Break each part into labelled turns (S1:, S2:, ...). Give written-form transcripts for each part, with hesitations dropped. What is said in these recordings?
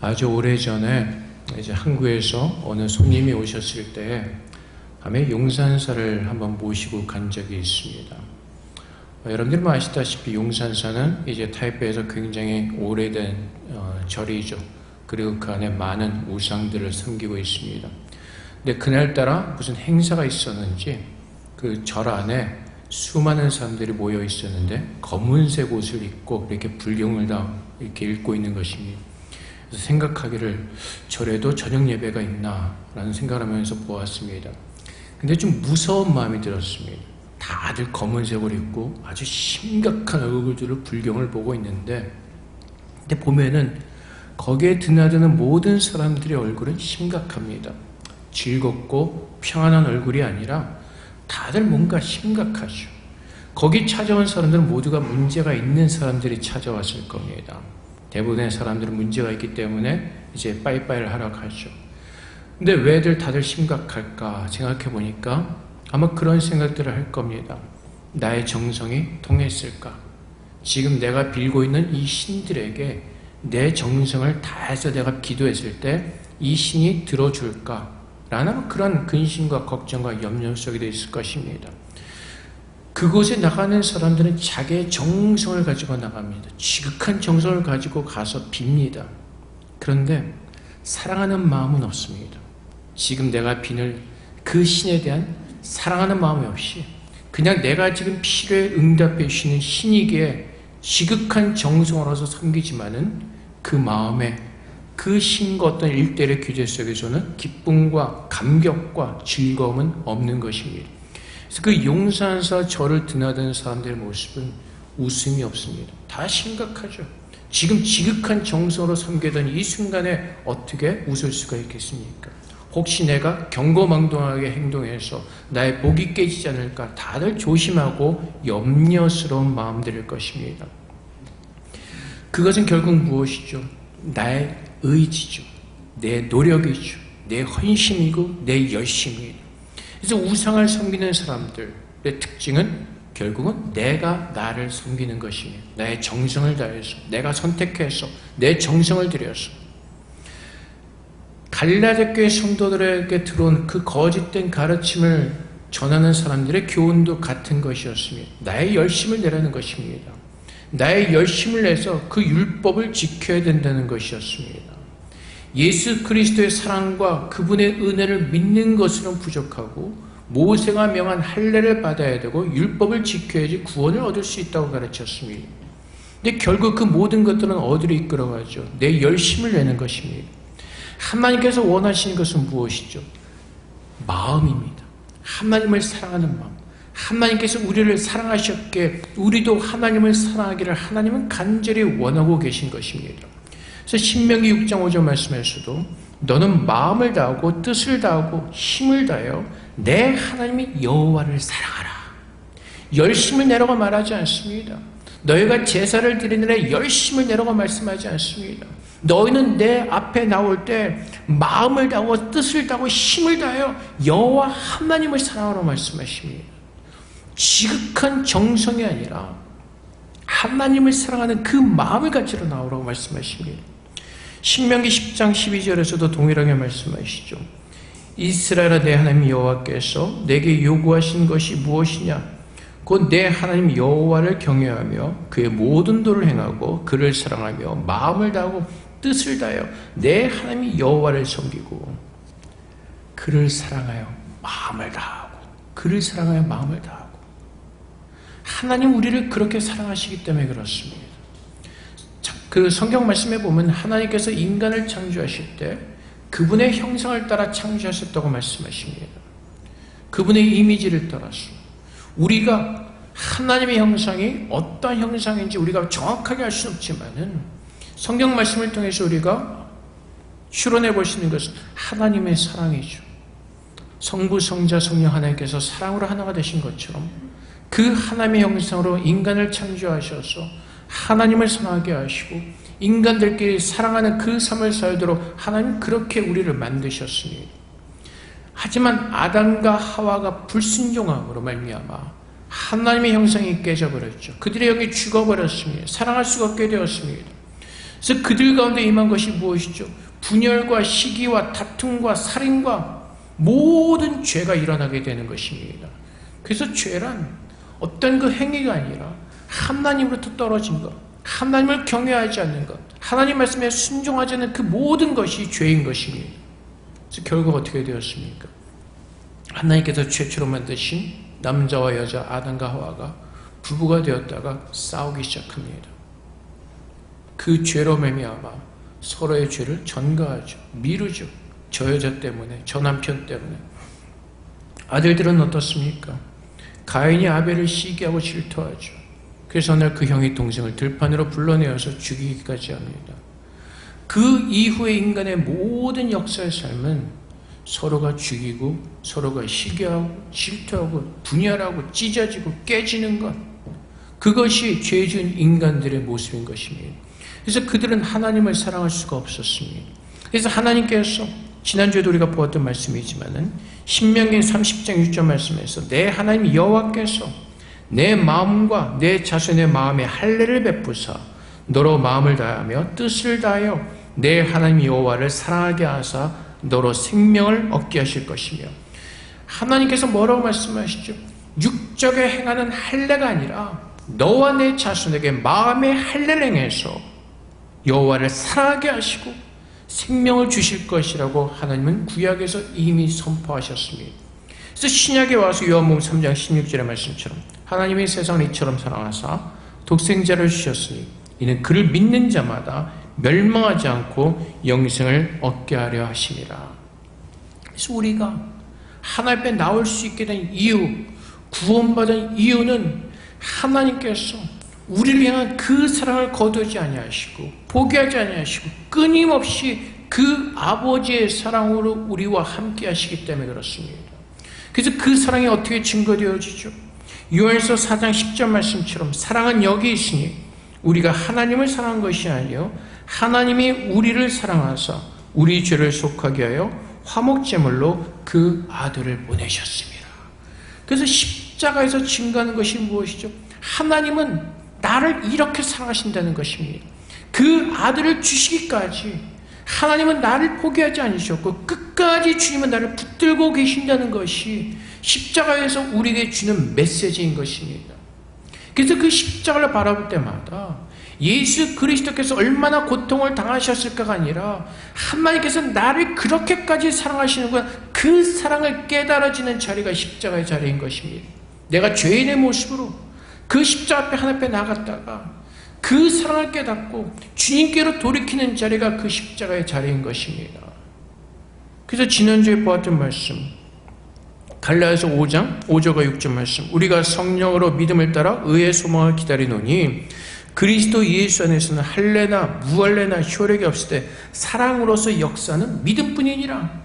S1: 아주 오래전에 이제 한국에서 어느 손님이 오셨을 때 밤에 용산사를 한번 모시고 간 적이 있습니다. 여러분들 뭐 아시다시피 용산사는 이제 타이베이에서 굉장히 오래된 절이죠. 그리고 그 안에 많은 우상들을 섬기고 있습니다. 근데 그날따라 무슨 행사가 있었는지 그 절 안에 수많은 사람들이 모여 있었는데 검은색 옷을 입고 이렇게 불경을 다 이렇게 읽고 있는 것입니다. 그래서 생각하기를 절에도 저녁 예배가 있나 라는 생각을 하면서 보았습니다. 근데 좀 무서운 마음이 들었습니다. 다들 검은색을 입고 아주 심각한 얼굴들을 불경을 보고 있는데, 근데 보면은 거기에 드나드는 모든 사람들의 얼굴은 심각합니다. 즐겁고 평안한 얼굴이 아니라 다들 뭔가 심각하죠. 거기 찾아온 사람들은 모두가 문제가 있는 사람들이 찾아왔을 겁니다. 대부분의 사람들은 문제가 있기 때문에 이제 빠이빠이를 하러 가죠. 근데 왜들 다들 심각할까 생각해 보니까 아마 그런 생각들을 할 겁니다. 나의 정성이 통했을까? 지금 내가 빌고 있는 이 신들에게 내 정성을 다해서 내가 기도했을 때 이 신이 들어줄까? 라는 그런 근심과 걱정과 염려 속에 있을 것입니다. 그곳에 나가는 사람들은 자기의 정성을 가지고 나갑니다. 지극한 정성을 가지고 가서 빕니다. 그런데 사랑하는 마음은 없습니다. 지금 내가 비는 그 신에 대한 사랑하는 마음이 없이 그냥 내가 지금 필요에 응답해 주시는 신이기에 지극한 정성으로서 섬기지만은 그 마음에 그 신과 어떤 일대의 규제 속에서는 기쁨과 감격과 즐거움은 없는 것입니다. 그래서 그 용산사 절을 드나드는 사람들의 모습은 웃음이 없습니다. 다 심각하죠. 지금 지극한 정성으로 섬기던 이 순간에 어떻게 웃을 수가 있겠습니까? 혹시 내가 경거망동하게 행동해서 나의 복이 깨지지 않을까 다들 조심하고 염려스러운 마음들일 것입니다. 그것은 결국 무엇이죠? 나의 의지죠. 내 노력이죠. 내 헌신이고 내 열심이죠. 그래서 우상을 섬기는 사람들의 특징은 결국은 내가 나를 섬기는 것입니다. 나의 정성을 다해서, 내가 선택해서, 내 정성을 들여서. 갈라디 교회 성도들에게 들어온 그 거짓된 가르침을 전하는 사람들의 교훈도 같은 것이었습니다. 나의 열심을 내라는 것입니다. 나의 열심을 내서 그 율법을 지켜야 된다는 것이었습니다. 예수 그리스도의 사랑과 그분의 은혜를 믿는 것으로는 부족하고 모세가 명한 할례를 받아야 되고 율법을 지켜야지 구원을 얻을 수 있다고 가르쳤습니다. 근데 결국 그 모든 것들은 어디로 이끌어가죠? 내 열심을 내는 것입니다. 하나님께서 원하시는 것은 무엇이죠? 마음입니다. 하나님을 사랑하는 마음. 하나님께서 우리를 사랑하셨기에 우리도 하나님을 사랑하기를 하나님은 간절히 원하고 계신 것입니다. 그래서 신명기 6장 5절 말씀에서도 너는 마음을 다하고 뜻을 다하고 힘을 다하여 내 하나님이 여호와를 사랑하라. 열심을 내라고 말하지 않습니다. 너희가 제사를 드리는 열심을 내라고 말씀하지 않습니다. 너희는 내 앞에 나올 때 마음을 다하고 뜻을 다하고 힘을 다하여 여호와 하나님을 사랑하라고 말씀하십니다. 지극한 정성이 아니라 하나님을 사랑하는 그 마음을 가지러 나오라고 말씀하십니다. 신명기 10장 12절에서도 동일하게 말씀하시죠. 이스라엘아 내 하나님 여호와께서 내게 요구하신 것이 무엇이냐? 곧 내 하나님 여호와를 경외하며 그의 모든 도를 행하고 그를 사랑하며 마음을 다하고 뜻을 다하여 내 하나님 여호와를 섬기고 그를 사랑하여 마음을 다하고 그를 사랑하여 마음을 다하고 하나님 우리를 그렇게 사랑하시기 때문에 그렇습니다. 그 성경 말씀에 보면 하나님께서 인간을 창조하실 때 그분의 형상을 따라 창조하셨다고 말씀하십니다. 그분의 이미지를 따라서 우리가 하나님의 형상이 어떤 형상인지 우리가 정확하게 알 수는 없지만은 성경 말씀을 통해서 우리가 추론해 볼 수 있는 것은 하나님의 사랑이죠. 성부, 성자, 성령 하나님께서 사랑으로 하나가 되신 것처럼 그 하나님의 형상으로 인간을 창조하셔서 하나님을 사랑하게 하시고 인간들끼리 사랑하는 그 삶을 살도록 하나님 그렇게 우리를 만드셨습니다. 하지만 아담과 하와가 불순종함으로 말미암아 하나님의 형상이 깨져버렸죠. 그들의 영이 죽어버렸습니다. 사랑할 수가 없게 되었습니다. 그래서 그들 가운데 임한 것이 무엇이죠? 분열과 시기와 다툼과 살인과 모든 죄가 일어나게 되는 것입니다. 그래서 죄란 어떤 그 행위가 아니라 하나님으로부터 떨어진 것, 하나님을 경외하지 않는 것, 하나님 말씀에 순종하지 않는 그 모든 것이 죄인 것입니다. 그래서 결국 어떻게 되었습니까? 하나님께서 최초로 만드신 남자와 여자 아담과 하와가 부부가 되었다가 싸우기 시작합니다. 그 죄로 말미암아 서로의 죄를 전가하죠. 미루죠. 저 여자 때문에, 저 남편 때문에. 아들들은 어떻습니까? 가인이 아벨을 시기하고 질투하죠. 그래서 어느 날 그 형이 동생을 들판으로 불러내어서 죽이기까지 합니다. 그 이후의 인간의 모든 역사의 삶은 서로가 죽이고 서로가 시기하고 질투하고 분열하고 찢어지고 깨지는 것, 그것이 죄 지은 인간들의 모습인 것입니다. 그래서 그들은 하나님을 사랑할 수가 없었습니다. 그래서 하나님께서 지난주에도 우리가 보았던 말씀이지만은 신명기 30장 6절 말씀에서 내 하나님 여호와께서 내 마음과 내 자손의 마음에 할례를 베푸사 너로 마음을 다하며 뜻을 다하여 내 하나님 여호와를 사랑하게 하사 너로 생명을 얻게 하실 것이며, 하나님께서 뭐라고 말씀하시죠? 육적에 행하는 할례가 아니라 너와 내 자손에게 마음의 할례를 행해서 여호와를 사랑하게 하시고 생명을 주실 것이라고 하나님은 구약에서 이미 선포하셨습니다. 그래서 신약에 와서 요한복음 3장 16절의 말씀처럼 하나님이 세상을 이처럼 사랑하사 독생자를 주셨으니 이는 그를 믿는 자마다 멸망하지 않고 영생을 얻게 하려 하심이라. 그래서 우리가 하나님 앞에 나올 수 있게 된 이유, 구원받은 이유는 하나님께서 우리를 향한 그 사랑을 거두지 아니하시고 포기하지 아니하시고 끊임없이 그 아버지의 사랑으로 우리와 함께 하시기 때문에 그렇습니다. 그래서 그 사랑이 어떻게 증거되어지죠? 요한일서 4장 10절 말씀처럼 사랑은 여기 있으니 우리가 하나님을 사랑한 것이 아니요 하나님이 우리를 사랑하사 우리 죄를 속하게 하여 화목제물로 그 아들을 보내셨습니다. 그래서 십자가에서 증거하는 것이 무엇이죠? 하나님은 나를 이렇게 사랑하신다는 것입니다. 그 아들을 주시기까지 하나님은 나를 포기하지 않으셨고 끝까지 주님은 나를 붙들고 계신다는 것이 십자가에서 우리에게 주는 메시지인 것입니다. 그래서 그 십자가를 바라볼 때마다 예수 그리스도께서 얼마나 고통을 당하셨을까가 아니라 하나님께서 나를 그렇게까지 사랑하시는구나, 그 사랑을 깨달아지는 자리가 십자가의 자리인 것입니다. 내가 죄인의 모습으로 그 십자가 앞에 하나님 앞에 나갔다가 그 사랑을 깨닫고 주님께로 돌이키는 자리가 그 십자가의 자리인 것입니다. 그래서 지난주에 보았던 말씀 갈라디아서 5장 5절과 6절 말씀, 우리가 성령으로 믿음을 따라 의의 소망을 기다리노니 그리스도 예수 안에서는 할례나 무할례나 효력이 없을 때 사랑으로서 역사는 믿음뿐이니라.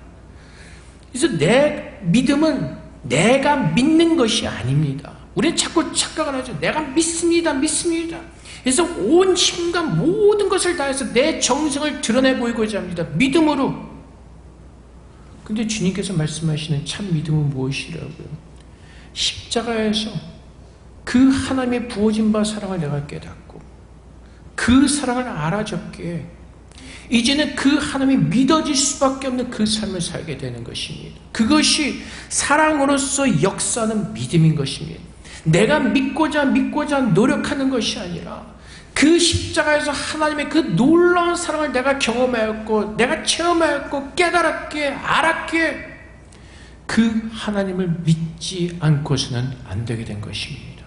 S1: 그래서 내 믿음은 내가 믿는 것이 아닙니다. 우리는 자꾸 착각을 하죠. 내가 믿습니다. 그래서 온 힘과 모든 것을 다해서 내 정성을 드러내 보이고자 합니다. 믿음으로. 근데 주님께서 말씀하시는 참 믿음은 무엇이라고요? 십자가에서 그 하나님의 부어진 바 사랑을 내가 깨닫고 그 사랑을 알아줬기에 이제는 그 하나님이 믿어질 수밖에 없는 그 삶을 살게 되는 것입니다. 그것이 사랑으로서 역사하는 믿음인 것입니다. 내가 믿고자 노력하는 것이 아니라 그 십자가에서 하나님의 그 놀라운 사랑을 내가 경험하였고 내가 체험하였고 깨달았기에 알았기에 그 하나님을 믿지 않고서는 안 되게 된 것입니다.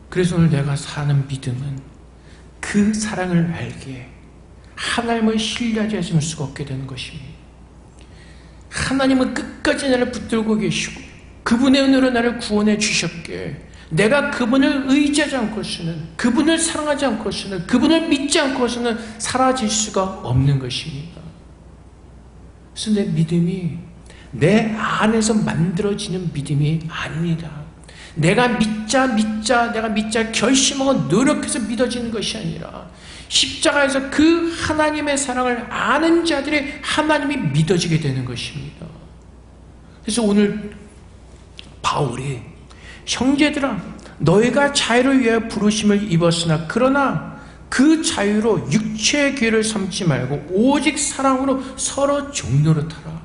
S1: 그래서 오늘 내가 사는 믿음은 그 사랑을 알기에 하나님을 신뢰하지 않을 수가 없게 되는 것입니다. 하나님은 끝까지 나를 붙들고 계시고 그분의 은혜로 나를 구원해 주셨기에 내가 그분을 의지하지 않고서는, 그분을 사랑하지 않고서는, 그분을 믿지 않고서는 사라질 수가 없는 것입니다. 그래서 내 믿음이 내 안에서 만들어지는 믿음이 아닙니다. 내가 믿자 결심하고 노력해서 믿어지는 것이 아니라 십자가에서 그 하나님의 사랑을 아는 자들의 하나님이 믿어지게 되는 것입니다. 그래서 오늘 바울이 형제들아 너희가 자유를 위하여 부르심을 입었으나 그러나 그 자유로 육체의 기회를 삼지 말고 오직 사랑으로 서로 종노릇하라.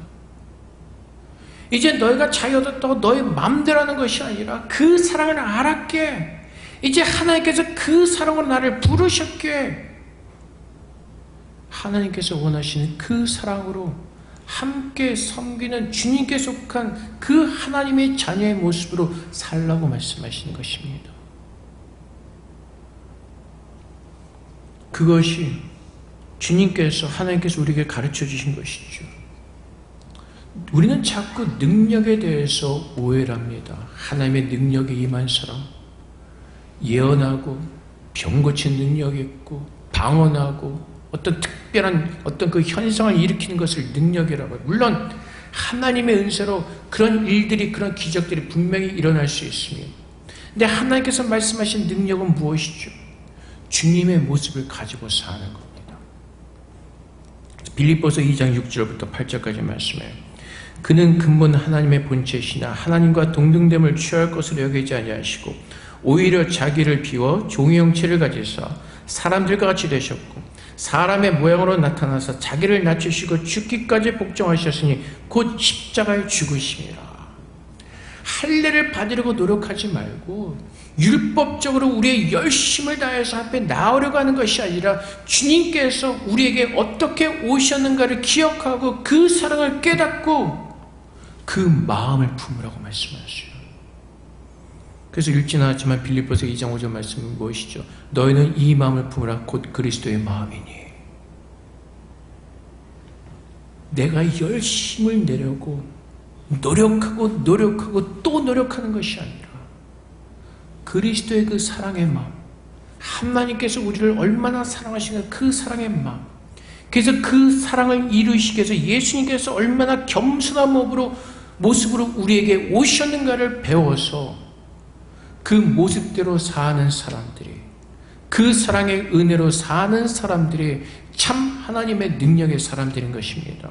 S1: 이제 너희가 자유 얻었다고 너희 마음대로 하는 것이 아니라 그 사랑을 알았게, 이제 하나님께서 그 사랑으로 나를 부르셨기에 하나님께서 원하시는 그 사랑으로 함께 섬기는 주님께 속한 그 하나님의 자녀의 모습으로 살라고 말씀하시는 것입니다. 그것이 주님께서, 하나님께서 우리에게 가르쳐 주신 것이죠. 우리는 자꾸 능력에 대해서 오해를 합니다. 하나님의 능력에 임한 사람, 예언하고 병 고친 능력이 있고 방언하고 어떤 특별한 어떤 그 현상을 일으키는 것을 능력이라고 해요. 물론 하나님의 은혜로 그런 일들이, 그런 기적들이 분명히 일어날 수 있습니다. 근데 하나님께서 말씀하신 능력은 무엇이죠? 주님의 모습을 가지고 사는 겁니다. 빌립보서 2장 6절부터 8절까지 말씀해요. 그는 근본 하나님의 본체시나 하나님과 동등됨을 취할 것으로 여기지 아니하시고 오히려 자기를 비워 종의 형체를 가지사 사람들과 같이 되셨고 사람의 모양으로 나타나서 자기를 낮추시고 죽기까지 복종하셨으니 곧 십자가에 죽으심이라. 할례를 받으려고 노력하지 말고 율법적으로 우리의 열심을 다해서 앞에 나오려고 하는 것이 아니라 주님께서 우리에게 어떻게 오셨는가를 기억하고 그 사랑을 깨닫고 그 마음을 품으라고 말씀하세요. 그래서 읽지는 않았지만 빌립보서 2장 5절 말씀은 무엇이죠? 너희는 이 마음을 품으라 곧 그리스도의 마음이니. 내가 열심을 내려고 노력하고 또 노력하는 것이 아니라 그리스도의 그 사랑의 마음, 하나님께서 우리를 얼마나 사랑하시는가 그 사랑의 마음, 그래서 그 사랑을 이루시기 위해서 예수님께서 얼마나 겸손한 모습으로 우리에게 오셨는가를 배워서 그 모습대로 사는 사람들이, 그 사랑의 은혜로 사는 사람들이 참 하나님의 능력의 사람들인 것입니다.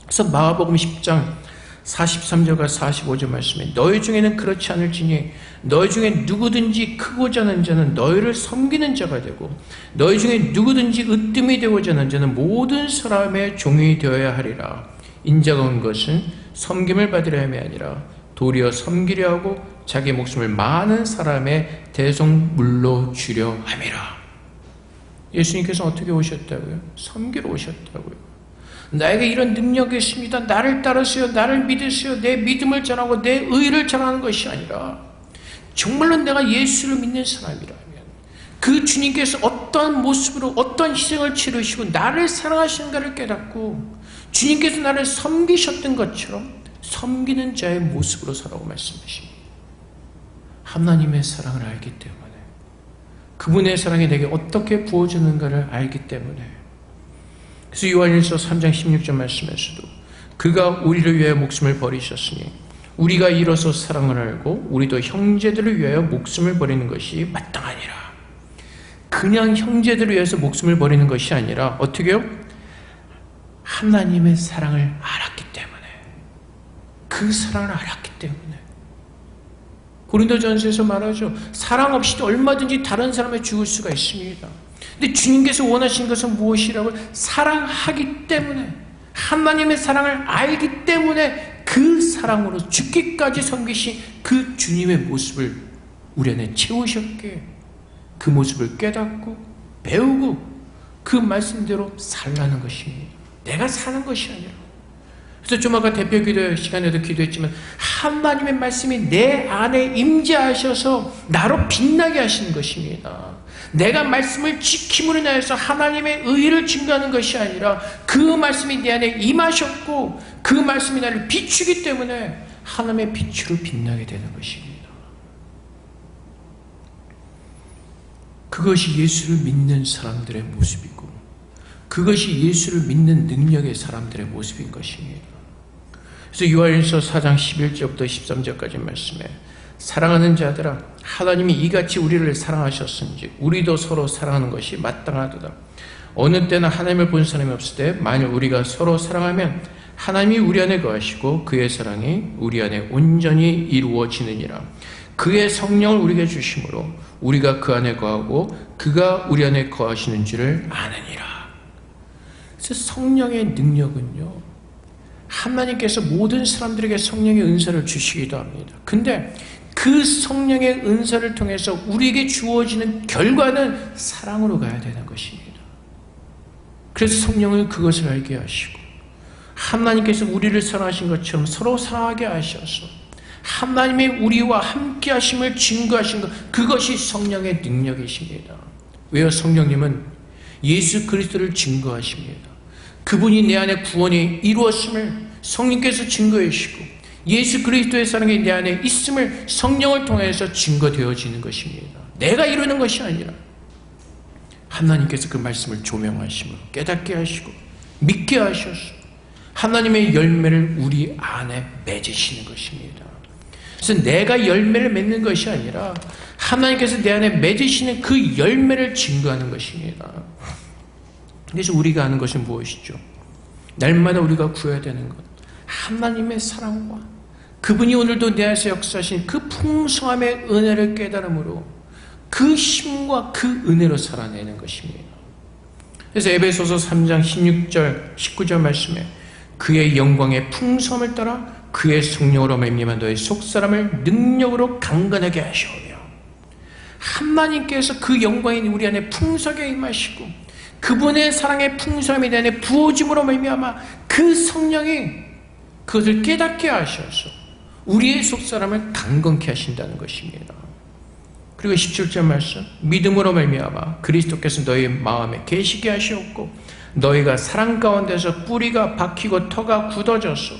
S1: 그래서 마가복음 10장 43절과 45절 말씀에 너희 중에는 그렇지 않을지니 너희 중에 누구든지 크고자 하는 자는 너희를 섬기는 자가 되고 너희 중에 누구든지 으뜸이 되고자 하는 자는 모든 사람의 종이 되어야 하리라. 인자가 온 것은 섬김을 받으려 함이 아니라 도리어 섬기려 하고 자기 목숨을 많은 사람의 대속물로 주려 함이라. 예수님께서 어떻게 오셨다고요? 섬기러 오셨다고요. 나에게 이런 능력이 있습니다. 나를 따르세요. 나를 믿으세요. 내 믿음을 전하고 내 의를 전하는 것이 아니라 정말로 내가 예수를 믿는 사람이라면 그 주님께서 어떠한 모습으로 어떤 희생을 치르시고 나를 사랑하시는가를 깨닫고 주님께서 나를 섬기셨던 것처럼 섬기는 자의 모습으로 살라고 말씀하십니다. 하나님의 사랑을 알기 때문에, 그분의 사랑이 내게 어떻게 부어주는가를 알기 때문에, 그래서 요한일서 3장 16절 말씀에서도 그가 우리를 위하여 목숨을 버리셨으니 우리가 이로써 사랑을 알고 우리도 형제들을 위하여 목숨을 버리는 것이 마땅하니라. 그냥 형제들을 위해서 목숨을 버리는 것이 아니라 어떻게요? 하나님의 사랑을 알았기 때문에, 그 사랑을 알았기 때문에. 고린도전서에서 말하죠. 사랑 없이도 얼마든지 다른 사람을 죽을 수가 있습니다. 근데 주님께서 원하시는 것은 무엇이라고? 사랑하기 때문에, 하나님의 사랑을 알기 때문에 그 사랑으로 죽기까지 섬기신 그 주님의 모습을 우리 안에 채우셨기에 그 모습을 깨닫고 배우고 그 말씀대로 살라는 것입니다. 내가 사는 것이 아니라. 그래서 좀 아까 대표 기도 시간에도 기도했지만 하나님의 말씀이 내 안에 임재하셔서 나로 빛나게 하시는 것입니다. 내가 말씀을 지킴으로 인하여서 하나님의 의를 증거하는 것이 아니라 그 말씀이 내 안에 임하셨고 그 말씀이 나를 비추기 때문에 하나님의 빛으로 빛나게 되는 것입니다. 그것이 예수를 믿는 사람들의 모습이고 그것이 예수를 믿는 능력의 사람들의 모습인 것입니다. 그래서 요한일서 4장 11절부터 13절까지 말씀에 사랑하는 자들아 하나님이 이같이 우리를 사랑하셨은지 우리도 서로 사랑하는 것이 마땅하도다. 어느 때나 하나님을 본 사람이 없을 때 만일 우리가 서로 사랑하면 하나님이 우리 안에 거하시고 그의 사랑이 우리 안에 온전히 이루어지느니라. 그의 성령을 우리에게 주심으로 우리가 그 안에 거하고 그가 우리 안에 거하시는 줄을 아느니라. 그래서 성령의 능력은요, 하나님께서 모든 사람들에게 성령의 은사를 주시기도 합니다. 근데 그 성령의 은사를 통해서 우리에게 주어지는 결과는 사랑으로 가야 되는 것입니다. 그래서 성령은 그것을 알게 하시고, 하나님께서 우리를 사랑하신 것처럼 서로 사랑하게 하셔서 하나님의 우리와 함께 하심을 증거하신 것, 그것이 성령의 능력이십니다. 왜요? 성령님은 예수 그리스도를 증거하십니다. 그분이 내 안에 구원이 이루었음을 성령께서 증거해 주시고, 예수 그리스도의 사랑이 내 안에 있음을 성령을 통해서 증거되어지는 것입니다. 내가 이루는 것이 아니라 하나님께서 그 말씀을 조명하시고 깨닫게 하시고 믿게 하셔서 하나님의 열매를 우리 안에 맺으시는 것입니다. 그래서 내가 열매를 맺는 것이 아니라 하나님께서 내 안에 맺으시는 그 열매를 증거하는 것입니다. 그래서 우리가 하는 것은 무엇이죠? 날마다 우리가 구해야 되는 것, 하나님의 사랑과 그분이 오늘도 내 안에서 역사하신 그 풍성함의 은혜를 깨달음으로 그 힘과 그 은혜로 살아내는 것입니다. 그래서 에베소서 3장 16절 19절 말씀에 그의 영광의 풍성함을 따라 그의 성령으로 말미암아 너의 속사람을 능력으로 강건하게 하시오며, 하나님께서 그 영광이 우리 안에 풍성하게 임하시고 그분의 사랑의 풍성함이 내 안에 부어짐으로 말미암아 그 성령이 그것을 깨닫게 하셔서 우리의 속사람을 강건케 하신다는 것입니다. 그리고 17절 말씀, 믿음으로 말미암아 그리스도께서 너희 마음에 계시게 하시었고 너희가 사랑 가운데서 뿌리가 박히고 터가 굳어져서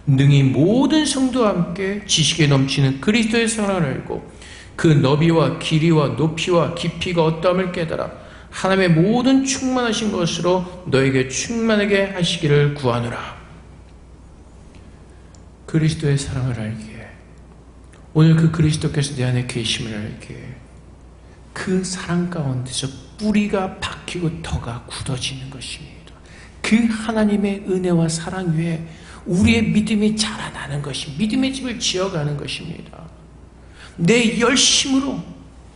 S1: 능히 모든 성도와 함께 지식에 넘치는 그리스도의 사랑을 알고 그 너비와 길이와 높이와 깊이가 어떠함을 깨달아 하나님의 모든 충만하신 것으로 너에게 충만하게 하시기를 구하노라. 그리스도의 사랑을 알기에, 오늘 그 그리스도께서 내 안에 계심을 알기에 그 사랑 가운데서 뿌리가 박히고 터가 굳어지는 것입니다. 그 하나님의 은혜와 사랑 위에 우리의 믿음이 자라나는 것이, 믿음의 집을 지어가는 것입니다. 내 열심으로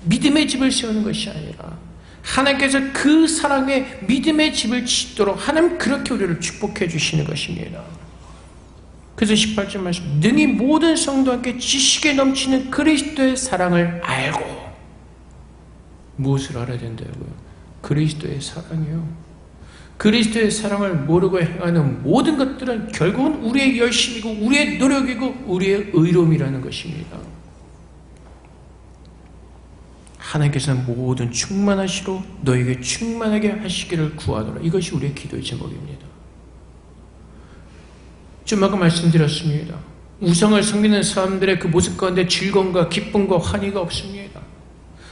S1: 믿음의 집을 세우는 것이 아니라 하나님께서 그 사랑에 믿음의 집을 짓도록 하나님 그렇게 우리를 축복해 주시는 것입니다. 그래서 18절 말씀, 능히 모든 성도와 함께 지식에 넘치는 그리스도의 사랑을 알고, 무엇을 알아야 된다고요? 그리스도의 사랑이요. 그리스도의 사랑을 모르고 행하는 모든 것들은 결국은 우리의 열심이고 우리의 노력이고 우리의 의로움이라는 것입니다. 하나님께서는 모든 충만하시로 너에게 충만하게 하시기를 구하노라. 이것이 우리의 기도의 제목입니다. 좀 아까 말씀드렸습니다. 우상을 섬기는 사람들의 그 모습 가운데 즐거움과 기쁨과 환희가 없습니다.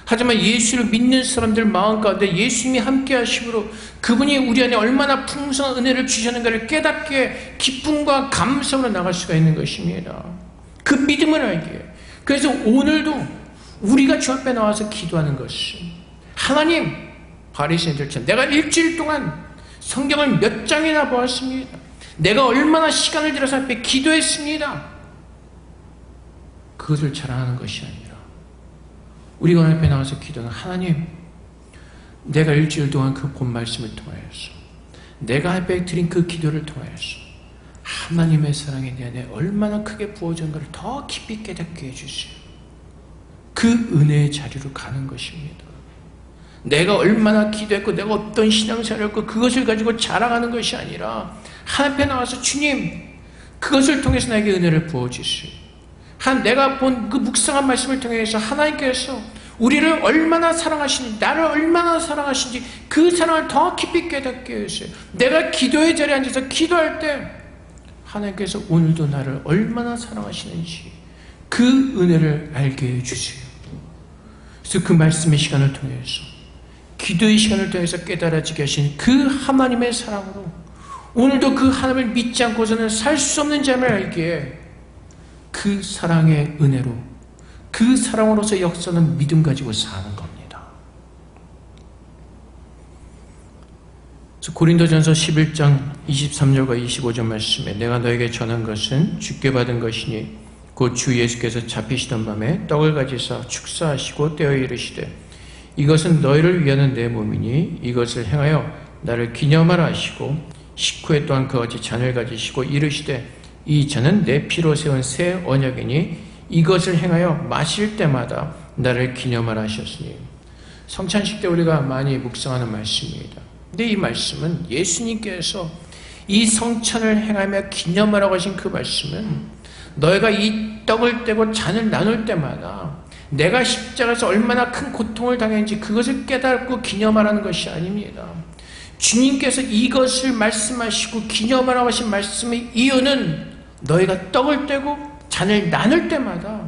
S1: 하지만 예수를 믿는 사람들 마음 가운데 예수님이 함께 하심으로 그분이 우리 안에 얼마나 풍성한 은혜를 주셨는가를 깨닫게 기쁨과 감성으로 나갈 수가 있는 것입니다. 그 믿음을 알기에. 그래서 오늘도 우리가 주 앞에 나와서 기도하는 것은, 하나님, 바리새인들처럼 내가 일주일 동안 성경을 몇 장이나 보았습니다. 내가 얼마나 시간을 들여서 앞에 기도했습니다. 그것을 자랑하는 것이 아니라 우리가 앞에 나와서 기도하는, 하나님, 내가 일주일 동안 그 본 말씀을 통하여서 내가 앞에 드린 그 기도를 통하여서 하나님의 사랑이 내 안에 얼마나 크게 부어졌는가를 더 깊이 깨닫게 해주세요. 그 은혜의 자리로 가는 것입니다. 내가 얼마나 기도했고 내가 어떤 신앙생활을 했고 그것을 가지고 자랑하는 것이 아니라 하나님 앞에 나와서 주님, 그것을 통해서 나에게 은혜를 부어주시오. 내가 본 그 묵상한 말씀을 통해서 하나님께서 우리를 얼마나 사랑하시는지, 나를 얼마나 사랑하시는지 그 사랑을 더 깊이 깨닫게 해주세요. 내가 기도의 자리에 앉아서 기도할 때 하나님께서 오늘도 나를 얼마나 사랑하시는지 그 은혜를 알게 해주세요. 그래서 그 말씀의 시간을 통해서, 기도의 시간을 통해서 깨달아지게 하신 그 하나님의 사랑으로 오늘도 그 하나님을 믿지 않고서는 살 수 없는 자임을 알기에 그 사랑의 은혜로, 그 사랑으로서 역사는 믿음 가지고 사는 겁니다. 그래서 고린도전서 11장 23절과 25절 말씀에 내가 너에게 전한 것은 주께 받은 것이니 곧 주 예수께서 잡히시던 밤에 떡을 가지사 축사하시고 떼어 이르시되 이것은 너희를 위하는 내 몸이니 이것을 행하여 나를 기념하라 하시고 식후에 또한 그같이 잔을 가지시고 이르시되 이 잔은 내 피로 세운 새 언약이니 이것을 행하여 마실 때마다 나를 기념하라 하셨으니. 성찬식 때 우리가 많이 묵상하는 말씀입니다. 근데 이 말씀은 예수님께서 이 성찬을 행하며 기념하라고 하신 그 말씀은 너희가 이 떡을 떼고 잔을 나눌 때마다 내가 십자가에서 얼마나 큰 고통을 당했는지 그것을 깨닫고 기념하라는 것이 아닙니다. 주님께서 이것을 말씀하시고 기념하라고 하신 말씀의 이유는 너희가 떡을 떼고 잔을 나눌 때마다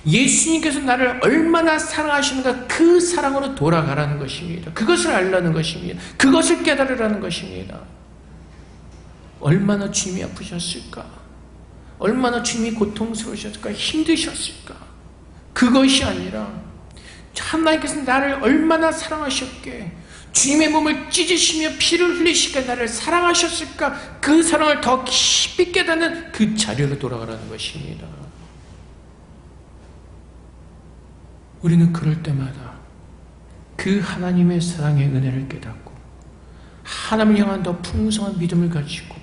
S1: 예수님께서 나를 얼마나 사랑하시는가 그 사랑으로 돌아가라는 것입니다. 그것을 알라는 것입니다. 그것을 깨달으라는 것입니다. 얼마나 주님이 아프셨을까? 얼마나 주님이 고통스러우셨을까? 힘드셨을까? 그것이 아니라 하나님께서 나를 얼마나 사랑하셨기에 주님의 몸을 찢으시며 피를 흘리시기에 나를 사랑하셨을까? 그 사랑을 더 깊이 깨닫는 그 자리로 돌아가라는 것입니다. 우리는 그럴 때마다 그 하나님의 사랑의 은혜를 깨닫고 하나님을 향한 더 풍성한 믿음을 가지고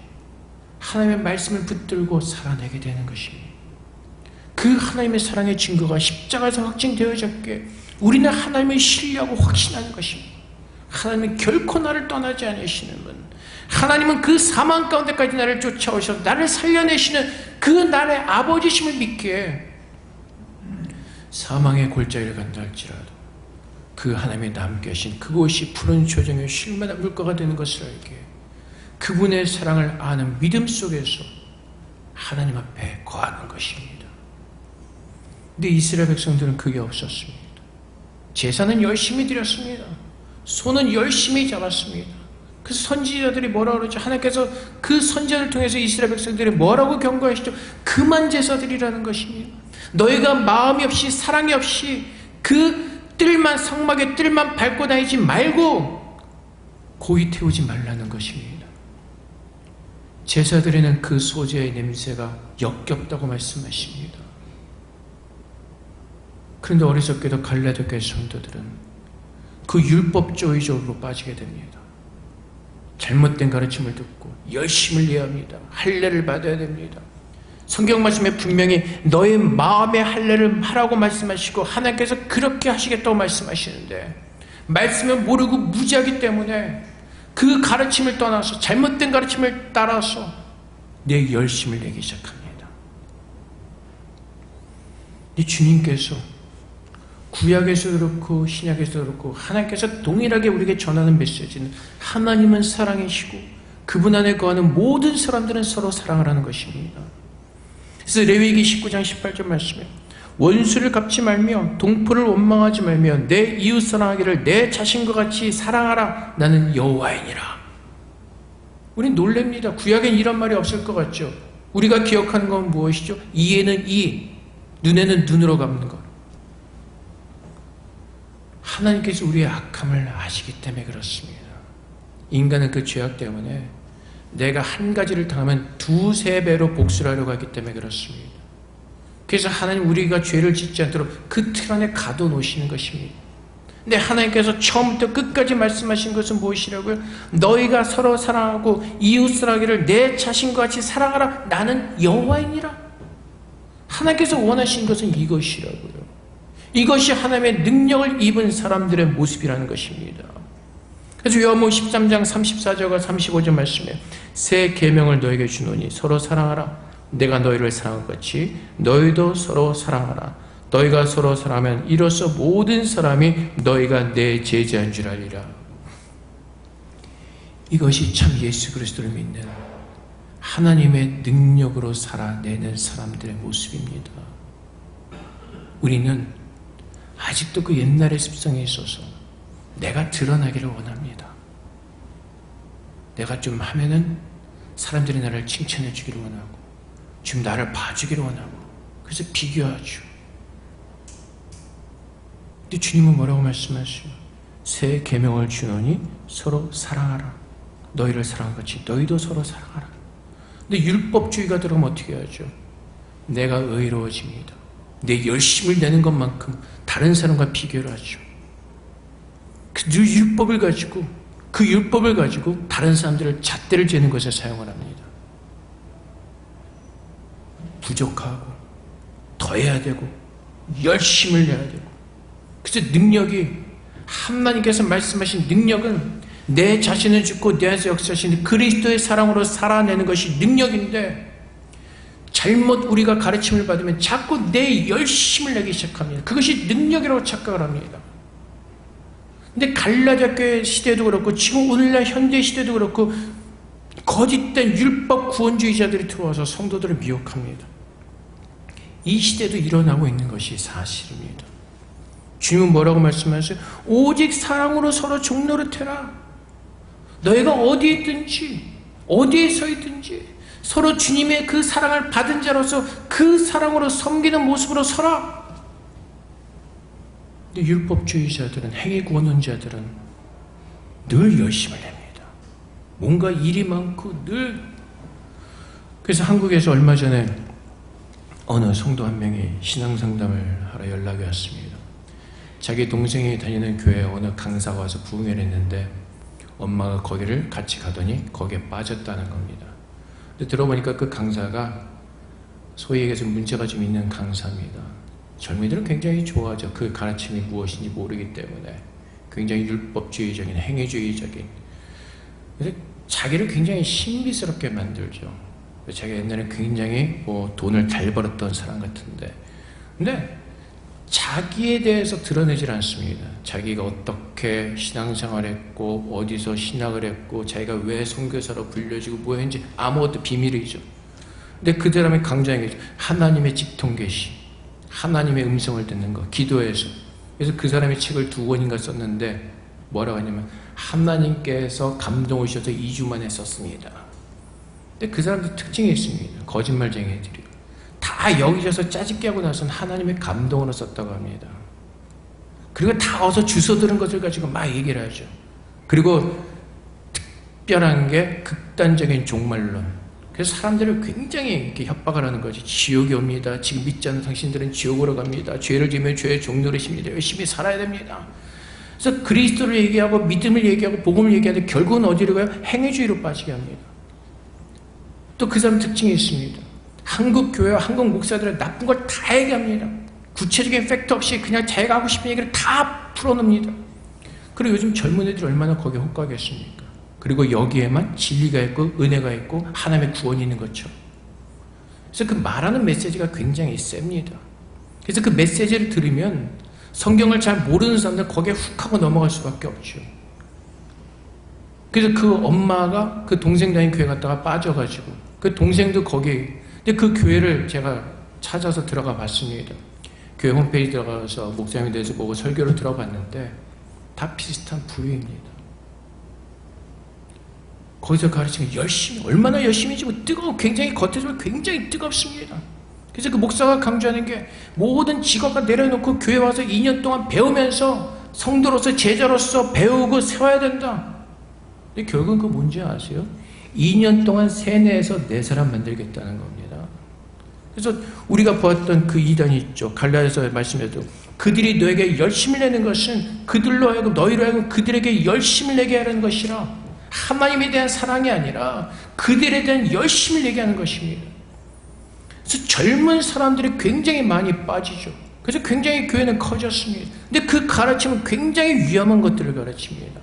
S1: 하나님의 말씀을 붙들고 살아내게 되는 것입니다. 그 하나님의 사랑의 증거가 십자가에서 확증되어졌기에 우리는 하나님을 신뢰하고 확신하는 것입니다. 하나님은 결코 나를 떠나지 않으시는 분, 하나님은 그 사망 가운데까지 나를 쫓아오셔서 나를 살려내시는 그 나의 아버지심을 믿기에 사망의 골짜기를 간다 할지라도 그 하나님의 남게 하신 그곳이 푸른 조정의 쉴만한 물가가 되는 것을 알기에 그분의 사랑을 아는 믿음 속에서 하나님 앞에 거하는 것입니다. 근데 이스라엘 백성들은 그게 없었습니다. 제사는 열심히 드렸습니다. 소는 열심히 잡았습니다. 그래서 선지자들이 뭐라고 그러죠? 하나님께서 그 선지자를 통해서 이스라엘 백성들이 뭐라고 경고하시죠? 그만 제사 드리라는 것입니다. 너희가 마음이 없이 사랑이 없이 그 뜰만 성막의 뜰만 밟고 다니지 말고 고이 태우지 말라는 것입니다. 제사 드리는 그 소재의 냄새가 역겹다고 말씀하십니다. 그런데 어리석게도 갈라디아 교회 성도들은 그 율법주의적으로 빠지게 됩니다. 잘못된 가르침을 듣고 열심을 해야 합니다. 할례를 받아야 됩니다. 성경 말씀에 분명히 너의 마음의 할례를 하라고 말씀하시고 하나님께서 그렇게 하시겠다고 말씀하시는데 말씀을 모르고 무지하기 때문에 그 가르침을 떠나서 잘못된 가르침을 따라서 내 열심을 내기 시작합니다. 이 주님께서 구약에서도 그렇고 신약에서도 그렇고 하나님께서 동일하게 우리에게 전하는 메시지는 하나님은 사랑이시고 그분 안에 거하는 모든 사람들은 서로 사랑하라는 것입니다. 그래서 레위기 19장 18절 말씀에 원수를 갚지 말며 동포를 원망하지 말며 내 이웃 사랑하기를 내 자신과 같이 사랑하라. 나는 여호와이니라. 우린 놀랍니다. 구약엔 이런 말이 없을 것 같죠. 우리가 기억하는 건 무엇이죠? 이에는 이, 눈에는 눈으로 갚는 것. 하나님께서 우리의 악함을 아시기 때문에 그렇습니다. 인간은 그 죄악 때문에 내가 한 가지를 당하면 두세 배로 복수를 하려고 하기 때문에 그렇습니다. 그래서 하나님 우리가 죄를 짓지 않도록 그 틀 안에 가둬놓으시는 것입니다. 근데 하나님께서 처음부터 끝까지 말씀하신 것은 무엇이라고요? 너희가 서로 사랑하고 이웃 사랑하기를 내 자신과 같이 사랑하라. 나는 여호와이니라. 하나님께서 원하신 것은 이것이라고요. 이것이 하나님의 능력을 입은 사람들의 모습이라는 것입니다. 그래서 요한복음 13장 34절과 35절 말씀에 새 계명을 너에게 주노니 서로 사랑하라. 내가 너희를 사랑한 것 같이 너희도 서로 사랑하라. 너희가 서로 사랑하면 이로써 모든 사람이 너희가 내 제자인 줄 알리라. 이것이 참 예수 그리스도를 믿는 하나님의 능력으로 살아내는 사람들의 모습입니다. 우리는 아직도 그 옛날의 습성에 있어서 내가 드러나기를 원합니다. 내가 좀 하면은 사람들이 나를 칭찬해 주기를 원하고 좀 나를 봐주기를 원하고 그래서 비교하죠. 근데 주님은 뭐라고 말씀하시죠? 새 계명을 주노니 서로 사랑하라. 너희를 사랑한 같이 너희도 서로 사랑하라. 근데 율법주의가 들어오면 어떻게 하죠? 내가 의로워집니다. 내 열심을 내는 것만큼 다른 사람과 비교를 하죠. 그 율법을 가지고 다른 사람들을 잣대를 재는 것에 사용을 합니다. 부족하고 더 해야 되고 열심을 내야 되고, 그래서 능력이, 하나님께서 말씀하신 능력은 내 자신을 죽고 내 안에서 역사하시는 그리스도의 사랑으로 살아내는 것이 능력인데, 잘못 우리가 가르침을 받으면 자꾸 내 열심을 내기 시작합니다. 그것이 능력이라고 착각을 합니다. 근데 갈라디아 교회 시대도 그렇고 지금 오늘날 현대 시대도 그렇고 거짓된 율법 구원주의자들이 들어와서 성도들을 미혹합니다. 이 시대도 일어나고 있는 것이 사실입니다. 주님은 뭐라고 말씀하세요? 오직 사랑으로 서로 종노릇해라. 너희가 어디에 있든지 어디에 서 있든지 서로 주님의 그 사랑을 받은 자로서 그 사랑으로 섬기는 모습으로 서라. 근데 율법주의자들은, 행위구원론자들은 늘 열심을 냅니다. 뭔가 일이 많고 늘. 그래서 한국에서 얼마 전에 어느 성도 한 명이 신앙상담을 하러 연락이 왔습니다. 자기 동생이 다니는 교회에 어느 강사가 와서 부흥회를 했는데 엄마가 거기를 같이 가더니 거기에 빠졌다는 겁니다. 근데 들어보니까 그 강사가 소위 얘기해서 문제가 좀 있는 강사입니다. 젊은이들은 굉장히 좋아하죠. 그 가르침이 무엇인지 모르기 때문에 굉장히 율법주의적인, 행위주의적인, 그래서 자기를 굉장히 신비스럽게 만들죠. 자기가 옛날에 굉장히 돈을 잘 벌었던 사람 같은데, 근데 자기에 대해서 드러내질 않습니다. 자기가 어떻게 신앙생활했고 어디서 신학을 했고 자기가 왜 선교사로 불려지고 뭐 했는지 아무것도 비밀이죠. 근데 그 사람이 강조한 게 하나님의 직통계시, 하나님의 음성을 듣는 거, 기도해서. 그래서 그 사람이 책을 2권인가 썼는데 뭐라고 하냐면 하나님께서 감동 오셔서 2주 만에 썼습니다. 근데 그 사람들 특징이 있습니다. 거짓말쟁이들이 다 여기저기서 짜집기 하고 나서는 하나님의 감동으로 썼다고 합니다. 그리고 다 어서 주워 들은 것을 가지고 막 얘기를 하죠. 그리고 특별한 게 극단적인 종말론. 그래서 사람들을 굉장히 이렇게 협박을 하는 거지. 지옥이 옵니다. 지금 믿지 않는 당신들은 지옥으로 갑니다. 죄를 지으면 죄의 종노릇입니다. 열심히 살아야 됩니다. 그래서 그리스도를 얘기하고 믿음을 얘기하고 복음을 얘기하는데 결국은 어디로 가요? 행위주의로 빠지게 합니다. 또 그 사람 특징이 있습니다. 한국 교회와 한국 목사들은 나쁜 걸 다 얘기합니다. 구체적인 팩트 없이 그냥 자기가 하고 싶은 얘기를 다 풀어놓습니다. 그리고 요즘 젊은이들이 얼마나 거기에 혹가겠습니까? 그리고 여기에만 진리가 있고 은혜가 있고 하나님의 구원이 있는 것처럼. 그래서 그 말하는 메시지가 굉장히 셉니다. 그래서 그 메시지를 들으면 성경을 잘 모르는 사람들 거기에 훅 하고 넘어갈 수밖에 없죠. 그래서 그 엄마가 그 동생 다닌 교회 갔다가 빠져가지고 그 동생도 거기, 근데 그 교회를 제가 찾아서 들어가 봤습니다. 교회 홈페이지 들어가서 목사님에 대해서 보고 설교를 들어봤는데 다 비슷한 부류입니다. 거기서 가르치면 열심히, 얼마나 열심히인지 뭐 뜨거워, 굉장히 겉에서 굉장히 뜨겁습니다. 그래서 그 목사가 강조하는 게 모든 직업과 내려놓고 교회 와서 2년 동안 배우면서 성도로서 제자로서 배우고 세워야 된다. 근데 결국은 그 뭔지 아세요? 2년 동안 세뇌해서 4사람 만들겠다는 겁니다. 그래서 우리가 보았던 그 이단이 있죠. 갈라디아서 말씀에도 그들이 너에게 열심을 내는 것은 그들로 하여금 너희로 하여금 그들에게 열심을 내게 하는 것이라, 하나님에 대한 사랑이 아니라 그들에 대한 열심을 내게 하는 것입니다. 그래서 젊은 사람들이 굉장히 많이 빠지죠. 그래서 굉장히 교회는 커졌습니다. 근데 그 가르침은 굉장히 위험한 것들을 가르칩니다.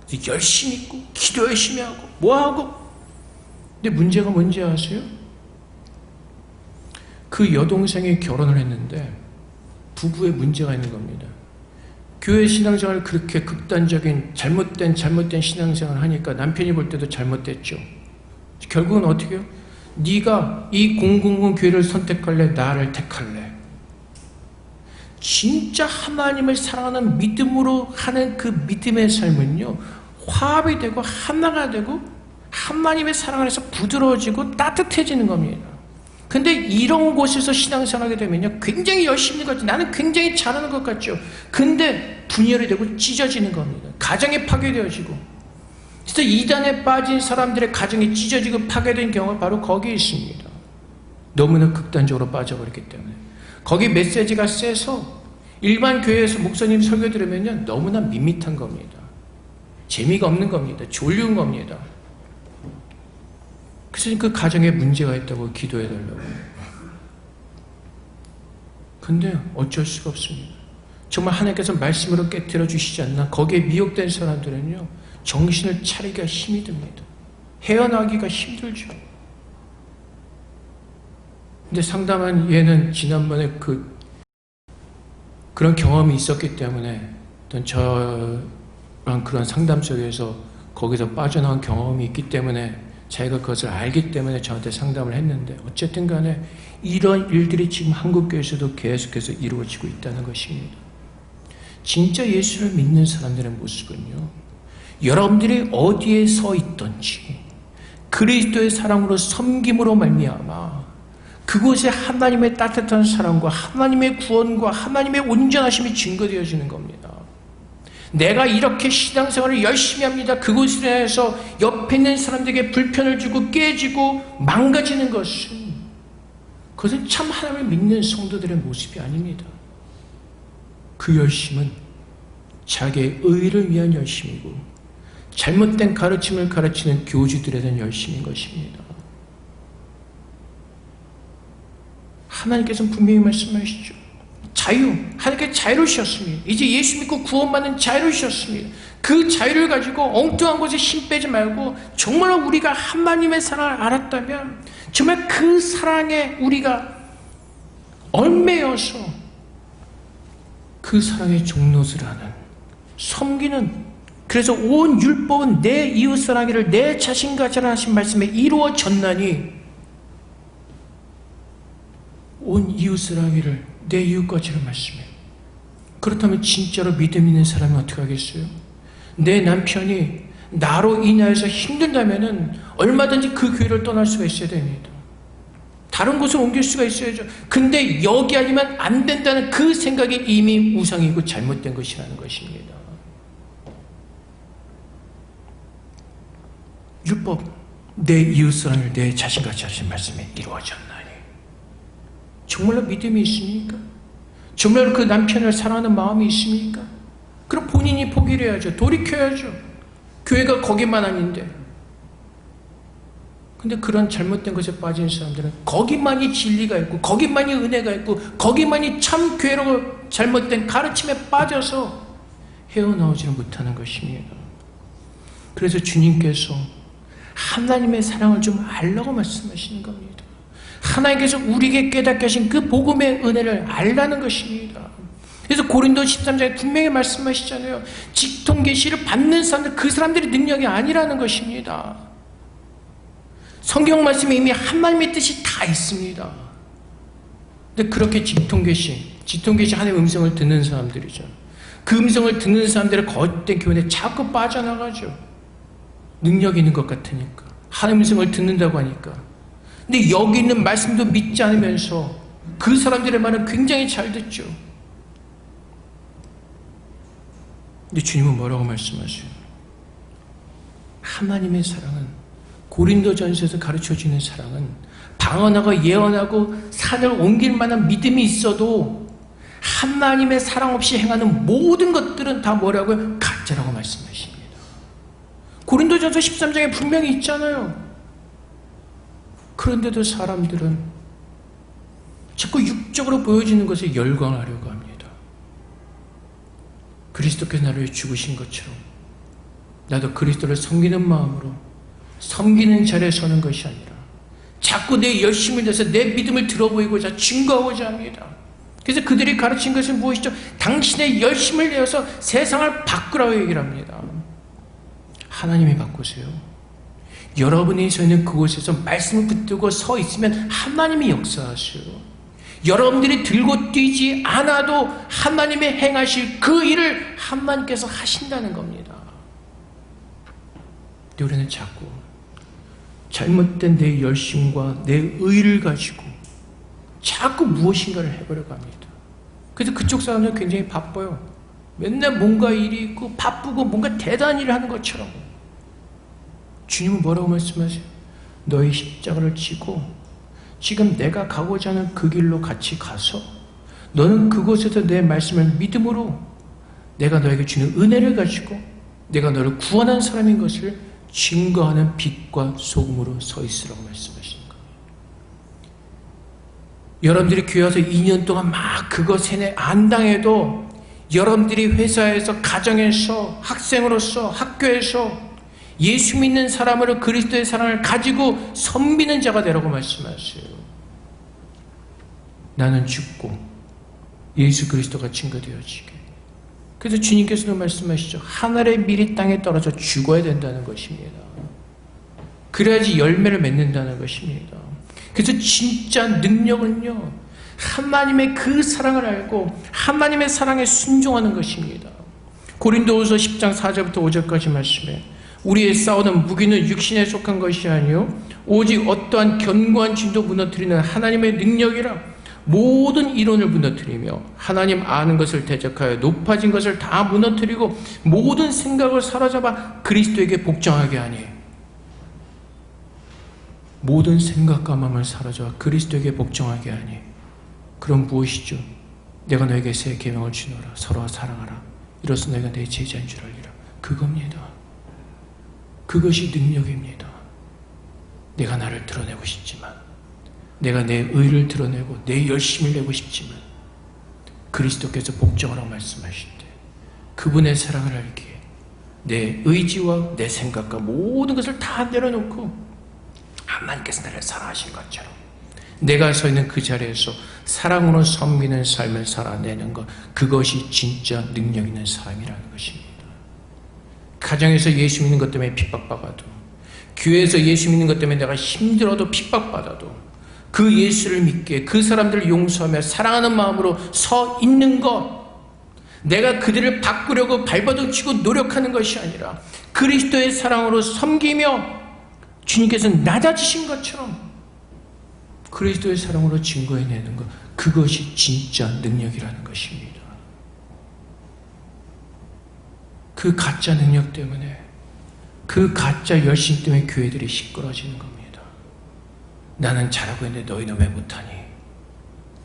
S1: 그래서 열심히 있고 기도 열심히 하고 뭐하고. 근데 문제가 뭔지 아세요? 그 여동생이 결혼을 했는데 부부에 문제가 있는 겁니다. 교회 신앙생활을 그렇게 극단적인 잘못된 신앙생활을 하니까 남편이 볼 때도 잘못됐죠. 결국은 어떻게 해요? 네가 이 공공공 교회를 선택할래? 나를 택할래? 진짜 하나님을 사랑하는 믿음으로 하는 그 믿음의 삶은요, 화합이 되고 하나가 되고 하나님의 사랑 안에서 부드러워지고 따뜻해지는 겁니다. 근데 이런 곳에서 신앙생활하게 되면요, 굉장히 열심히 하는 것 같죠. 나는 굉장히 잘하는 것 같죠. 근데 분열이 되고 찢어지는 겁니다. 가정이 파괴되어지고. 그래서 이단에 빠진 사람들의 가정이 찢어지고 파괴된 경우가 바로 거기에 있습니다. 너무나 극단적으로 빠져버렸기 때문에. 거기 메시지가 세서 일반 교회에서 목사님 설교 들으면요, 너무나 밋밋한 겁니다. 재미가 없는 겁니다. 졸려운 겁니다. 그래서 그 가정에 문제가 있다고 기도해달라고. 근데 어쩔 수가 없습니다. 정말 하나님께서 말씀으로 깨트려 주시지 않나. 거기에 미혹된 사람들은요, 정신을 차리기가 힘이 듭니다. 헤어나기가 힘들죠. 근데 상담한 얘는 지난번에 그런 경험이 있었기 때문에 어떤 저랑 그런 상담 속에서 거기서 빠져나온 경험이 있기 때문에 자기가 그것을 알기 때문에 저한테 상담을 했는데, 어쨌든 간에 이런 일들이 지금 한국교회에서도 계속해서 이루어지고 있다는 것입니다. 진짜 예수를 믿는 사람들의 모습은요, 여러분들이 어디에 서 있든지 그리스도의 사랑으로 섬김으로 말미암아 그곳에 하나님의 따뜻한 사랑과 하나님의 구원과 하나님의 온전하심이 증거되어지는 겁니다. 내가 이렇게 신앙생활을 열심히 합니다. 그곳에 대해서 옆에 있는 사람들에게 불편을 주고 깨지고 망가지는 그것은 참 하나님을 믿는 성도들의 모습이 아닙니다. 그 열심은 자기의 의를 위한 열심이고 잘못된 가르침을 가르치는 교주들에 대한 열심인 것입니다. 하나님께서는 분명히 말씀하시죠. 하나님께서 자유를 주셨습니다. 이제 예수 믿고 구원받는 자유를 주셨습니다. 그 자유를 가지고 엉뚱한 곳에 힘 빼지 말고 정말 우리가 하나님의 사랑을 알았다면 정말 그 사랑에 우리가 얽매여서 그 사랑의 종노릇을 하는, 섬기는, 그래서 온 율법은 내 이웃 사랑이를 내 자신같이라 하신 말씀에 이루어졌나니 온 이웃 사랑이를 내 이웃같이라 말씀해. 그렇다면 진짜로 믿음 있는 사람이 어떻게 하겠어요? 내 남편이 나로 인하여서 힘든다면 얼마든지 그 교회를 떠날 수가 있어야 됩니다. 다른 곳을 옮길 수가 있어야죠. 근데 여기 아니면 안 된다는 그 생각이 이미 우상이고 잘못된 것이라는 것입니다. 율법, 내 이웃사랑을 내 자신같이 하신 말씀에 이루어졌나니. 정말로 믿음이 있습니까? 정말로 그 남편을 사랑하는 마음이 있습니까? 그럼 본인이 포기를 해야죠. 돌이켜야죠. 교회가 거기만 아닌데. 근데 그런 잘못된 것에 빠진 사람들은 거기만이 진리가 있고 거기만이 은혜가 있고 거기만이 참 교회로 잘못된 가르침에 빠져서 헤어나오지는 못하는 것입니다. 그래서 주님께서 하나님의 사랑을 좀 알라고 말씀하시는 겁니다. 하나님께서 우리에게 깨닫게 하신 그 복음의 은혜를 알라는 것입니다. 그래서 고린도 13장에 분명히 말씀하시잖아요. 직통 계시를 받는 사람들, 그 사람들이 능력이 아니라는 것입니다. 성경 말씀에 이미 하나님의 뜻이 다 있습니다. 근데 그렇게 직통 계시 하나님의 음성을 듣는 사람들이죠. 그 음성을 듣는 사람들의 거짓된 교훈에 자꾸 빠져나가죠. 능력이 있는 것 같으니까. 하나님의 음성을 듣는다고 하니까. 근데 여기 있는 말씀도 믿지 않으면서 그 사람들의 말은 굉장히 잘 듣죠. 근데 주님은 뭐라고 말씀하세요? 하나님의 사랑은, 고린도전서에서 가르쳐주는 사랑은 방언하고 예언하고 산을 옮길 만한 믿음이 있어도 하나님의 사랑 없이 행하는 모든 것들은 다 뭐라고요? 가짜라고 말씀하십니다. 고린도전서 13장에 분명히 있잖아요. 그런데도 사람들은 자꾸 육적으로 보여지는 것에 열광하려고 합니다. 그리스도께서 나를 위해 죽으신 것처럼 나도 그리스도를 섬기는 마음으로 섬기는 자리에 서는 것이 아니라 자꾸 내 열심을 내서 내 믿음을 들어보이고자 증거하고자 합니다. 그래서 그들이 가르친 것은 무엇이죠? 당신의 열심을 내어서 세상을 바꾸라고 얘기를 합니다. 하나님이 바꾸세요. 여러분이 서 있는 그곳에서 말씀을 붙들고 서 있으면 하나님이 역사하세요. 여러분들이 들고 뛰지 않아도 하나님이 행하실 그 일을 하나님께서 하신다는 겁니다. 근데 우리는 자꾸 잘못된 내 열심과 내 의를 가지고 자꾸 무엇인가를 해보려고 합니다. 그래서 그쪽 사람들은 굉장히 바빠요. 맨날 뭔가 일이 있고 바쁘고 뭔가 대단한 일을 하는 것처럼. 주님은 뭐라고 말씀하세요? 너의 십자가를 지고 지금 내가 가고자 하는 그 길로 같이 가서 너는 그곳에서 내 말씀을 믿음으로 내가 너에게 주는 은혜를 가지고 내가 너를 구원한 사람인 것을 증거하는 빛과 소금으로 서 있으라고 말씀하시는 거예요. 여러분들이 교회 와서 2년 동안 막 그거 세뇌 안 당해도 여러분들이 회사에서, 가정에서, 학생으로서, 학교에서 예수 믿는 사람으로 그리스도의 사랑을 가지고 섬기는 자가 되라고 말씀하세요. 나는 죽고 예수 그리스도가 증거되어지게. 그래서 주님께서도 말씀하시죠. 하늘의 밀이 땅에 떨어져 죽어야 된다는 것입니다. 그래야지 열매를 맺는다는 것입니다. 그래서 진짜 능력은요, 하나님의 그 사랑을 알고 하나님의 사랑에 순종하는 것입니다. 고린도후서 10장 4절부터 5절까지 말씀에 우리의 싸우는 무기는 육신에 속한 것이 아니요 오직 어떠한 견고한 진도 무너뜨리는 하나님의 능력이라. 모든 이론을 무너뜨리며 하나님 아는 것을 대적하여 높아진 것을 다 무너뜨리고 모든 생각을 사로잡아 그리스도에게 복종하게 하니. 모든 생각과 마음을 사로잡아 그리스도에게 복종하게 하니. 그럼 무엇이죠? 내가 너에게 새 계명을 주노라. 서로 사랑하라. 이로써 내가 내 제자인 줄 알리라. 그겁니다. 그것이 능력입니다. 내가 나를 드러내고 싶지만, 내가 내 의를 드러내고 내 열심을 내고 싶지만 그리스도께서 복종하라고 말씀하실 때 그분의 사랑을 알기에 내 의지와 내 생각과 모든 것을 다 내려놓고 하나님께서 나를 사랑하신 것처럼 내가 서 있는 그 자리에서 사랑으로 섬기는 삶을 살아내는 것, 그것이 진짜 능력 있는 삶이라는 것입니다. 가정에서 예수 믿는 것 때문에 핍박받아도, 교회에서 예수 믿는 것 때문에 내가 힘들어도 핍박받아도 그 예수를 믿게, 그 사람들을 용서하며 사랑하는 마음으로 서 있는 것, 내가 그들을 바꾸려고 발버둥치고 노력하는 것이 아니라 그리스도의 사랑으로 섬기며 주님께서 낮아지신 것처럼 그리스도의 사랑으로 증거해내는 것, 그것이 진짜 능력이라는 것입니다. 그 가짜 능력 때문에, 그 가짜 열심 때문에 교회들이 시끄러지는 겁니다. 나는 잘하고 있는데 너희는 왜 못하니?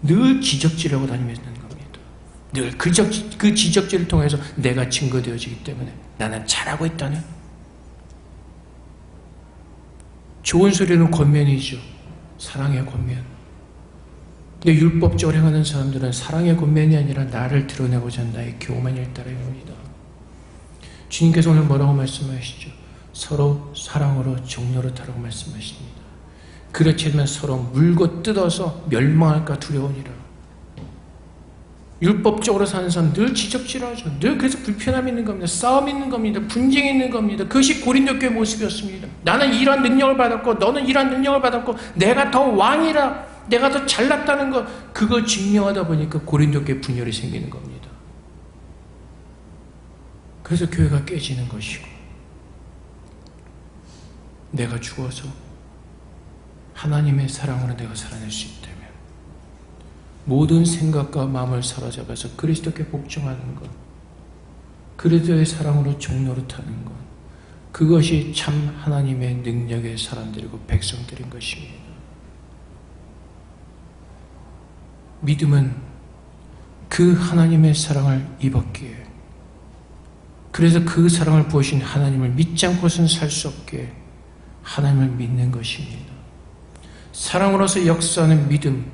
S1: 늘 지적질하고 다니는 겁니다. 늘 그 지적질을 통해서 내가 증거되어지기 때문에 나는 잘하고 있다는 좋은 소리는 권면이죠. 사랑의 권면. 근데 율법적으로 행하는 사람들은 사랑의 권면이 아니라 나를 드러내고자 하는 나의 교만 일따름입니다. 주님께서 오늘 뭐라고 말씀하시죠? 서로 사랑으로 종노릇하라고 말씀하십니다. 그렇지 않으면 서로 물고 뜯어서 멸망할까 두려우니라. 율법적으로 사는 사람 늘 지적질하죠. 늘 그래서 불편함이 있는 겁니다. 싸움이 있는 겁니다. 분쟁이 있는 겁니다. 그것이 고린도 교회 모습이었습니다. 나는 이런 능력을 받았고 너는 이런 능력을 받았고 내가 더 왕이라, 내가 더 잘났다는 것, 그걸 증명하다 보니까 고린도 교회 분열이 생기는 겁니다. 그래서 교회가 깨지는 것이고, 내가 죽어서 하나님의 사랑으로 내가 살아낼 수 있다면 모든 생각과 마음을 사로잡아서 그리스도께 복종하는 것, 그리스도의 사랑으로 종노릇하는 것, 그것이 참 하나님의 능력의 사람들이고 백성들인 것입니다. 믿음은 그 하나님의 사랑을 입었기에, 그래서 그 사랑을 부으신 하나님을 믿지 않고서는 살 수 없기에 하나님을 믿는 것입니다. 사랑으로서 역사하는 믿음,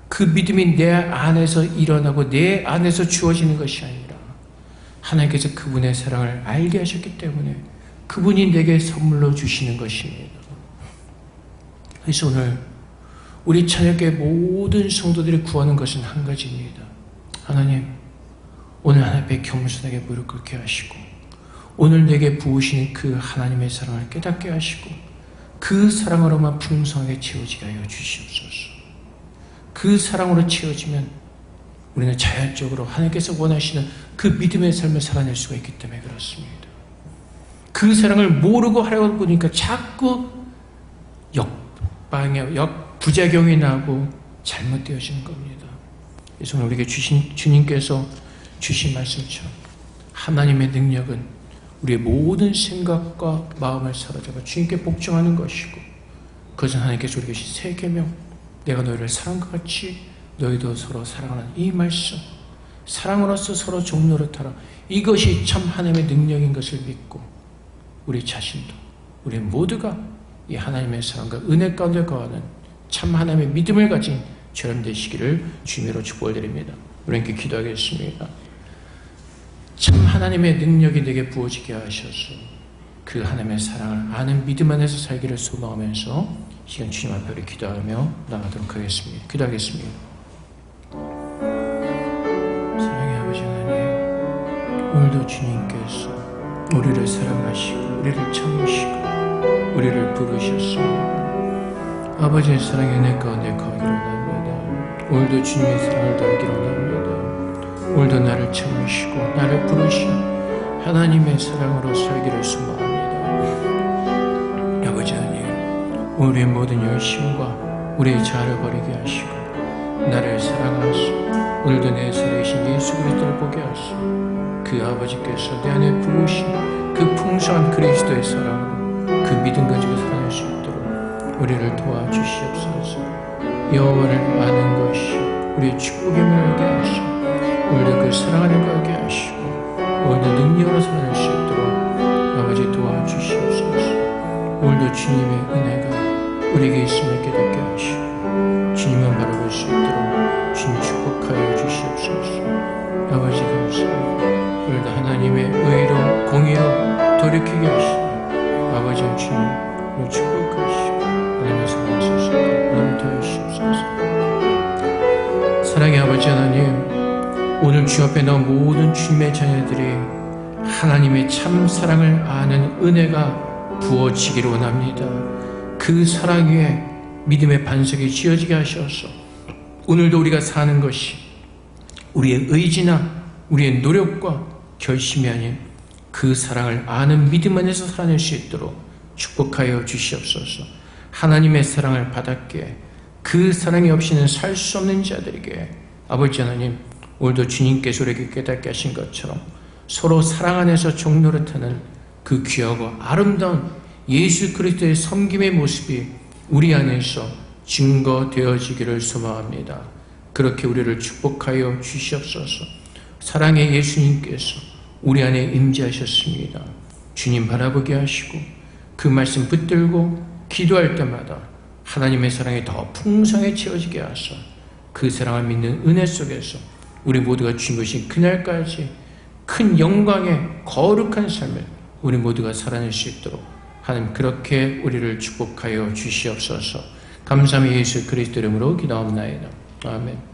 S1: 그 믿음이 내 안에서 일어나고 내 안에서 주어지는 것이 아니라 하나님께서 그분의 사랑을 알게 하셨기 때문에 그분이 내게 선물로 주시는 것입니다. 그래서 오늘 우리 찬양교회 모든 성도들이 구하는 것은 한 가지입니다. 하나님, 오늘 하나님 앞에 겸손하게 무릎 꿇게 하시고 오늘 내게 부으시는 그 하나님의 사랑을 깨닫게 하시고 그 사랑으로만 풍성하게 채워지게 하여 주시옵소서. 그 사랑으로 채워지면 우리는 자연적으로 하나님께서 원하시는 그 믿음의 삶을 살아낼 수가 있기 때문에 그렇습니다. 그 사랑을 모르고 하려고 보니까 자꾸 부작용이 나고 잘못되어지는 겁니다. 그래서 오늘 우리에게 주님께서 주신 말씀처럼 하나님의 능력은 우리의 모든 생각과 마음을 사로잡아 주님께 복종하는 것이고, 그것은 하나님께서 우리에게 새 계명, 내가 너희를 사랑과 같이 너희도 서로 사랑하는 이 말씀, 사랑으로서 서로 종노릇하라. 이것이 참 하나님의 능력인 것을 믿고 우리 자신도, 우리 모두가 이 하나님의 사랑과 은혜 가운데 거하는 참 하나님의 믿음을 가진 저런 되시기를 주님으로 축복을 드립니다. 우리 함께 기도하겠습니다. 참 하나님의 능력이 내게 부어지게 하셔서 그 하나님의 사랑을 아는 믿음 안에서 살기를 소망하면서 시간 주님 앞에 우리 기도하며 나가도록 하겠습니다. 기도하겠습니다. 사랑의 아버지 하나님, 오늘도 주님께서 우리를 사랑하시고 우리를 참으시고 우리를 부르셨습니다. 아버지의 사랑의 은혜 가운데 거하기로 원합니다. 오늘도 주님의 사랑을 달기로 원합니다. 오늘도 나를 참으시고 나를 부르신 하나님의 사랑으로 살기를 소망합니다. 아버지 하나님, 우리의 모든 열심과 우리의 자아를 버리게 하시고 나를 사랑하시고 오늘도 내 살아계신 예수 그리스도를 보게 하시고 그 아버지께서 내 안에 부으신 그 풍성한 그리스도의 사랑으로 그 믿음 가지고 살아낼 수 있도록 우리를 도와주시옵소서. 여호와를 아는 것이 우리의 축복임을 알게 하시고 오늘도 그 사랑 안에 거하게 하시고 오늘도 능력으로 살아낼 수 있도록 아버지 도와주시옵소서. 오늘도 주님의 은혜가 우리에게 있음을 깨닫게 하시고 주님만 바라볼 수 있도록 주님 축복하여 주시옵소서. 아버지 감사합니다. 오늘도 하나님의 의로 공의로 돌이키게 하시고 아버지 주님을 축복하시고 하나님의 사랑 주시고 오늘 도와주시옵소서. 사랑의 아버지 하나님, 오늘 주 앞에 나온 모든 주님의 자녀들이 하나님의 참 사랑을 아는 은혜가 부어지기를 원합니다. 그 사랑 위에 믿음의 반석이 지어지게 하셔서 오늘도 우리가 사는 것이 우리의 의지나 우리의 노력과 결심이 아닌 그 사랑을 아는 믿음 안에서 살아낼 수 있도록 축복하여 주시옵소서. 하나님의 사랑을 받았기에 그 사랑이 없이는 살 수 없는 자들에게 아버지 하나님, 오늘도 주님께서 우리에게 깨닫게 하신 것처럼 서로 사랑 안에서 종노릇하는 그 귀하고 아름다운 예수 그리스도의 섬김의 모습이 우리 안에서 증거되어지기를 소망합니다. 그렇게 우리를 축복하여 주시옵소서. 사랑의 예수님께서 우리 안에 임재하셨습니다. 주님 바라보게 하시고 그 말씀 붙들고 기도할 때마다 하나님의 사랑이 더 풍성해 채워지게 하셔 그 사랑을 믿는 은혜 속에서 우리 모두가 주신 것이 그날까지 큰 영광의 거룩한 삶을 우리 모두가 살아낼 수 있도록 하나님 그렇게 우리를 축복하여 주시옵소서. 감사함이 예수 그리스도 이름으로 기도합나이다. 아멘.